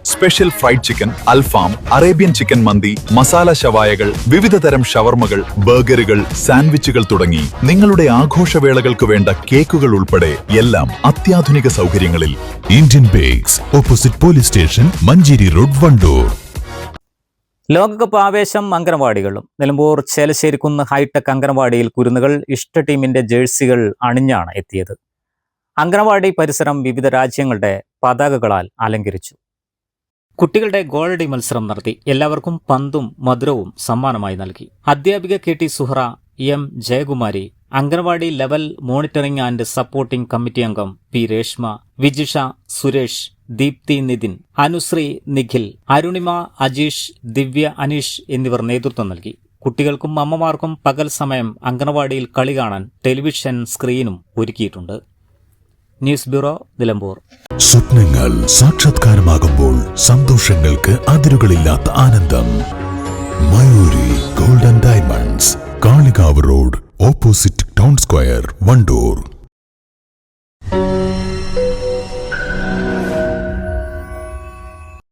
Special fried chicken, അൽഫാം, Arabian chicken മന്തി, മസാല ഷവായകൾ, വിവിധതരം ഷവർമകൾ, ബർഗറുകൾ, സാൻഡ്വിച്ചുകൾ തുടങ്ങി നിങ്ങളുടെ ആഘോഷവേളകൾക്ക് വേണ്ട കേക്കുകൾ ഉൾപ്പെടെ എല്ലാം അത്യാധുനിക സൗകര്യങ്ങളിൽ. Indian bakes, opposite police station, Manjeri road, Wandoor. ലോകകപ്പ് ആവേശം അംഗനവാടികളും. നിലമ്പൂർ ചേലശ്ശേരിക്കുന്ന് ഹൈടെക് അംഗനവാടിയിൽ കുരുന്നുകൾ ഇഷ്ട ടീമിന്റെ ജേഴ്സികൾ അണിഞ്ഞാണ് എത്തിയത്. അംഗനവാടി പരിസരം വിവിധ രാജ്യങ്ങളുടെ പതാകകളാൽ അലങ്കരിച്ചു. കുട്ടികളുടെ ഗോൾഡി മത്സരം നടത്തി. എല്ലാവർക്കും പന്തും മധുരവും സമ്മാനമായി നൽകി. അധ്യാപിക KT Suhara, M Jayakumari, anganwadi level monitoring and supporting committee അംഗം P രേഷ്മ, വിജിഷ, സുരേഷ്, ദീപ്തി, നിതിൻ, അനുശ്രീ, നിഖിൽ, അരുണിമ, അജീഷ്, ദിവ്യ, അനീഷ് എന്നിവർ നേതൃത്വം നൽകി. കുട്ടികൾക്കും അമ്മമാർക്കും പകൽ സമയം അംഗനവാടിയിൽ കളി കാണാൻ ടെലിവിഷൻ സ്ക്രീനും ഒരുക്കിയിട്ടുണ്ട്. News bureau, Nilambur. സ്വപ്നങ്ങൾ സാക്ഷാത്കാരമാകുമ്പോൾ സന്തോഷങ്ങൾക്ക് അതിരുകളില്ലാത്ത ആനന്ദം. Mayuri golden diamonds, Kalikavu road, opposite town square, Wandoor.